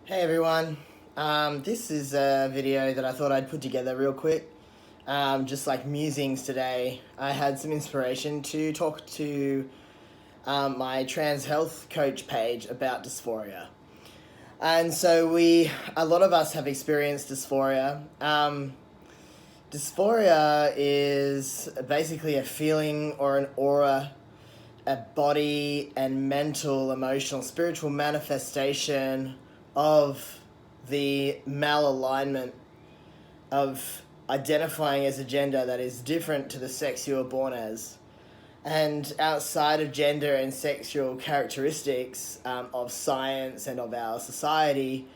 Hey everyone, this is a video that I thought I'd put together real quick. Just like musings today, I had some inspiration to talk to my trans health coach page about dysphoria. And so a lot of us have experienced dysphoria. Dysphoria is basically a feeling or an aura, a body and mental, emotional, spiritual manifestation of the malalignment of identifying as a gender that is different to the sex you were born as. And outside of gender and sexual characteristics of science and of our society,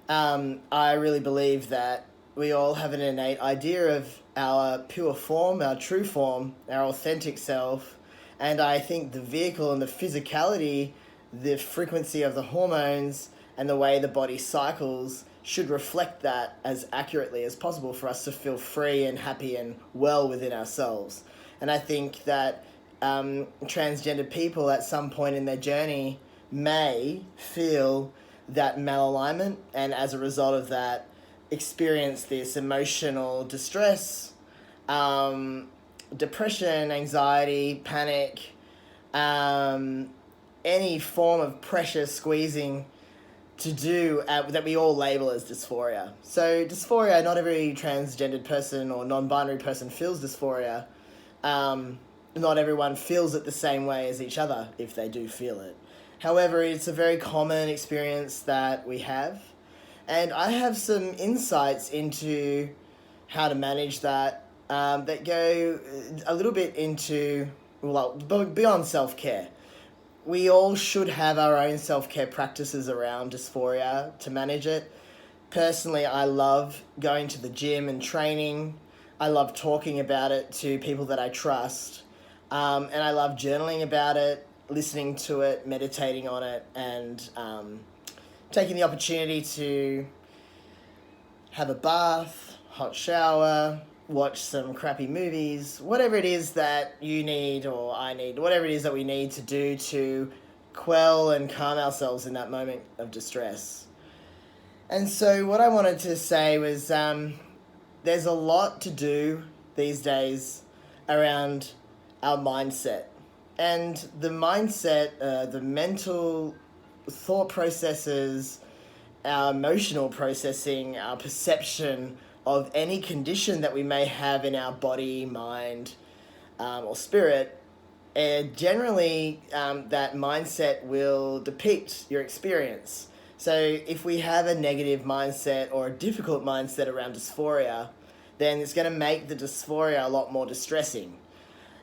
I really believe that we all have an innate idea of our pure form, our true form, our authentic self. And I think the vehicle and the physicality, the frequency of the hormones, and the way the body cycles should reflect that as accurately as possible for us to feel free and happy and well within ourselves. And I think that transgender people at some point in their journey may feel that malalignment, and as a result of that, experience this emotional distress, depression, anxiety, panic, any form of pressure squeezing to do that we all label as dysphoria. So dysphoria, not every transgendered person or non-binary person feels dysphoria. Not everyone feels it the same way as each other if they do feel it. However, it's a very common experience that we have. And I have some insights into how to manage that that go a little bit into, well, beyond self-care. We all should have our own self-care practices around dysphoria to manage it. Personally, I love going to the gym and training. I love talking about it to people that I trust. And I love journaling about it, listening to it, meditating on it, and taking the opportunity to have a bath, hot shower, watch some crappy movies, whatever it is that you need or I need, whatever it is that we need to do to quell and calm ourselves in that moment of distress. And so what I wanted to say was there's a lot to do these days around our mindset. And the mindset, the mental thought processes, our emotional processing, our perception of any condition that we may have in our body, mind, or spirit, generally that mindset will depict your experience. So if we have a negative mindset or a difficult mindset around dysphoria, then it's going to make the dysphoria a lot more distressing.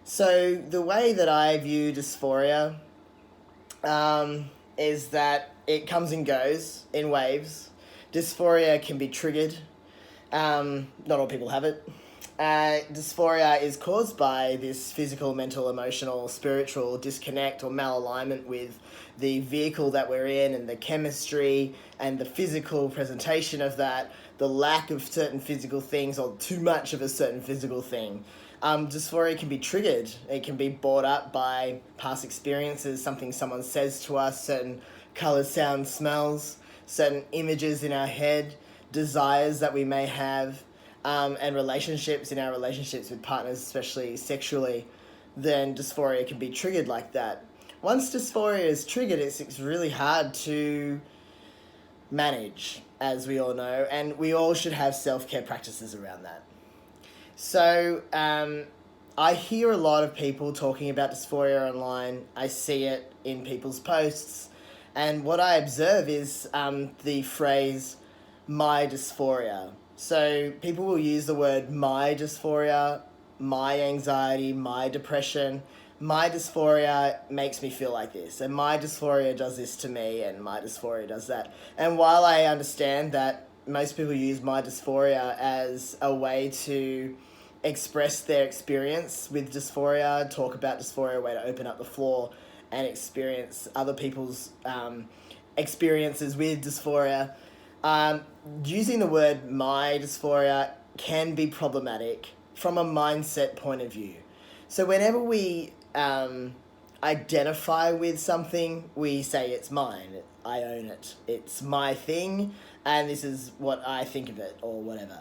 So the way that I view dysphoria is that it comes and goes in waves. Dysphoria can be triggered. Not all people have it. Dysphoria is caused by this physical, mental, emotional, spiritual disconnect or malalignment with the vehicle that we're in, and the chemistry and the physical presentation of that, the lack of certain physical things or too much of a certain physical thing. Dysphoria can be triggered. It can be brought up by past experiences, something someone says to us, certain colours, sounds, smells, certain images in our head, desires that we may have, and relationships, in our relationships with partners, especially sexually, then dysphoria can be triggered like that. Once dysphoria is triggered, it's really hard to manage, as we all know, and we all should have self-care practices around that. So I hear a lot of people talking about dysphoria online. I see it in people's posts. And what I observe is the phrase, my dysphoria. So people will use the word my dysphoria, my anxiety, my depression. My dysphoria makes me feel like this, and my dysphoria does this to me, and my dysphoria does that. And while I understand that most people use my dysphoria as a way to express their experience with dysphoria, talk about dysphoria, a way to open up the floor and experience other people's experiences with dysphoria, using the word my dysphoria can be problematic from a mindset point of view. So whenever we identify with something, we say it's mine. I own it. It's my thing, and this is what I think of it, or whatever.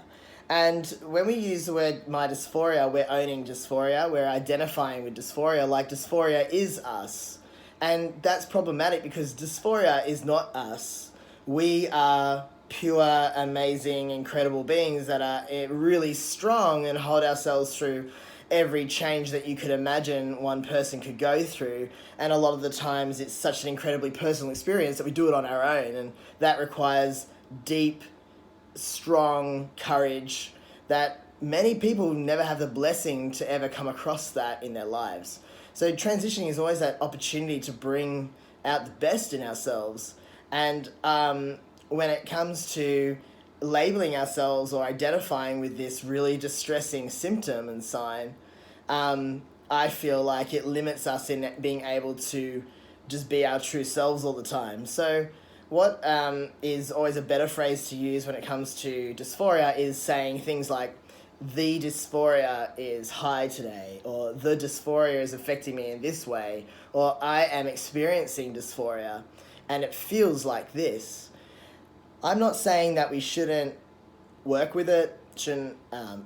And when we use the word my dysphoria, we're owning dysphoria, we're identifying with dysphoria, like dysphoria is us. And that's problematic because dysphoria is not us. We are pure, amazing, incredible beings that are really strong and hold ourselves through every change that you could imagine one person could go through. And a lot of the times it's such an incredibly personal experience that we do it on our own. And that requires deep, strong courage that many people never have the blessing to ever come across that in their lives. So transitioning is always that opportunity to bring out the best in ourselves. And when it comes to labeling ourselves or identifying with this really distressing symptom and sign, I feel like it limits us in being able to just be our true selves all the time. So what is always a better phrase to use when it comes to dysphoria is saying things like, the dysphoria is high today, or the dysphoria is affecting me in this way, or I am experiencing dysphoria and it feels like this. I'm not saying that we shouldn't work with it, shouldn't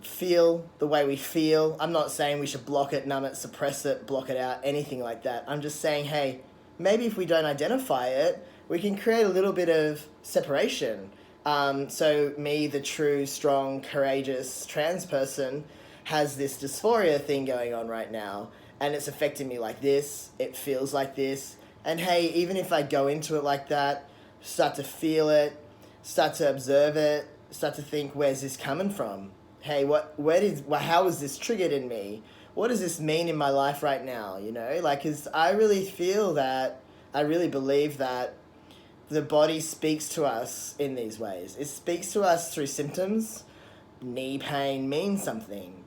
feel the way we feel. I'm not saying we should block it, numb it, suppress it, block it out, anything like that. I'm just saying, hey, maybe if we don't identify it, we can create a little bit of separation. So me, the true, strong, courageous trans person, has this dysphoria thing going on right now, and it's affecting me like this, it feels like this, and hey, even if I go into it like that, start to feel it, start to observe it, start to think, where's this coming from? Hey, how was this triggered in me? What does this mean in my life right now? You know, like, 'cause I really feel that, I really believe that the body speaks to us in these ways. It speaks to us through symptoms. Knee pain means something.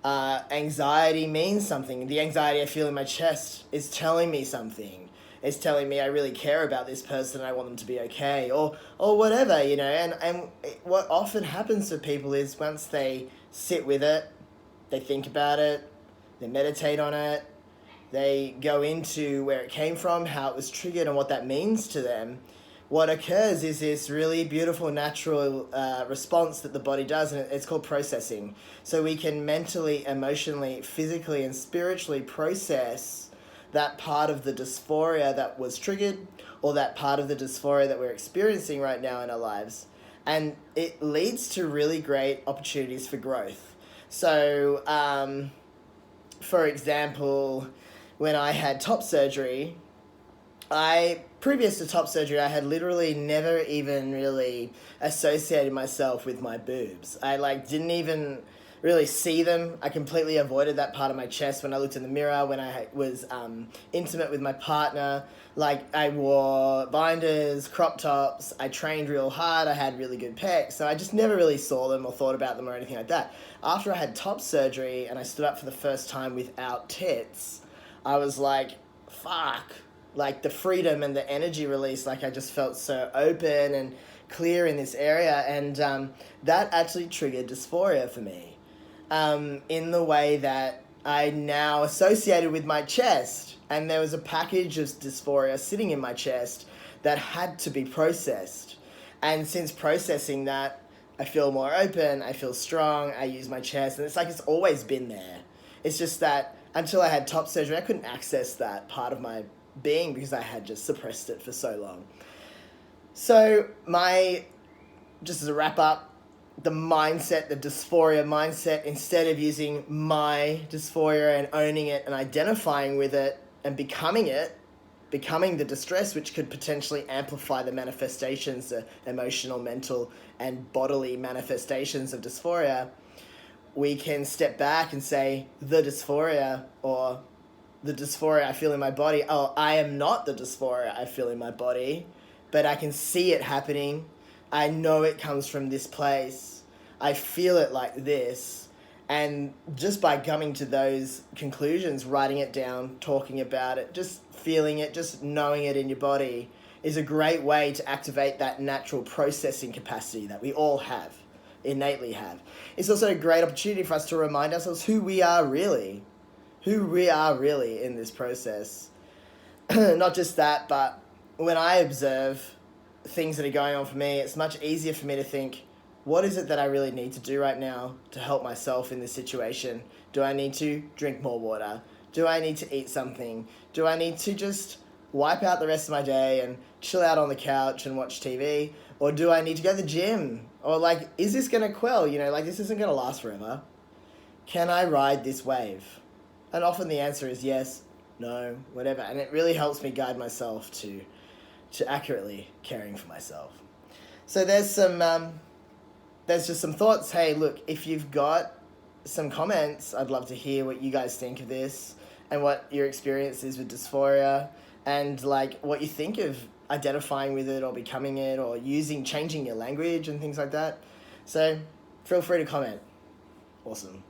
Anxiety means something. The anxiety I feel in my chest is telling me something. It's telling me I really care about this person and I want them to be okay, or whatever, you know. And what often happens to people is once they sit with it, they think about it, they meditate on it, they go into where it came from, how it was triggered, and what that means to them. What occurs is this really beautiful natural response that the body does, and it's called processing. So we can mentally, emotionally, physically, and spiritually process that part of the dysphoria that was triggered, or that part of the dysphoria that we're experiencing right now in our lives. And it leads to really great opportunities for growth. So, for example, when I had top surgery, previous to top surgery, I had literally never even really associated myself with my boobs. I didn't even really see them. I completely avoided that part of my chest when I looked in the mirror, when I was intimate with my partner. I wore binders, crop tops, I trained real hard, I had really good pecs, so I just never really saw them or thought about them or anything like that. After I had top surgery and I stood up for the first time without tits, I was like, fuck. The freedom and the energy release, I just felt so open and clear in this area, and that actually triggered dysphoria for me, in the way that I now associated with my chest, and there was a package of dysphoria sitting in my chest that had to be processed. And since processing that, I feel more open, I feel strong, I use my chest, and it's always been there. It's just that until I had top surgery, I couldn't access that part of my being because I had just suppressed it for so long. So just as a wrap up, the mindset, the dysphoria mindset, instead of using my dysphoria and owning it and identifying with it and becoming the distress, which could potentially amplify the manifestations, the emotional, mental, and bodily manifestations of dysphoria, we can step back and say, the dysphoria, or the dysphoria I feel in my body. Oh, I am not the dysphoria I feel in my body, but I can see it happening. I know it comes from this place. I feel it like this. And just by coming to those conclusions, writing it down, talking about it, just feeling it, just knowing it in your body is a great way to activate that natural processing capacity that we all innately have. It's also a great opportunity for us to remind ourselves who we are really in this process. not just that, but when I observe things that are going on for me, it's much easier for me to think, what is it that I really need to do right now to help myself in this situation? Do I need to drink more water? Do I need to eat something? Do I need to just wipe out the rest of my day and chill out on the couch and watch TV? Or do I need to go to the gym? Or like, is this going to quell? You know, like this isn't going to last forever. Can I ride this wave? And often the answer is yes, no, whatever. And it really helps me guide myself to accurately caring for myself. So there's just some thoughts. Hey, look, if you've got some comments, I'd love to hear what you guys think of this and what your experience is with dysphoria and like what you think of identifying with it or becoming it or changing your language and things like that. So feel free to comment. Awesome.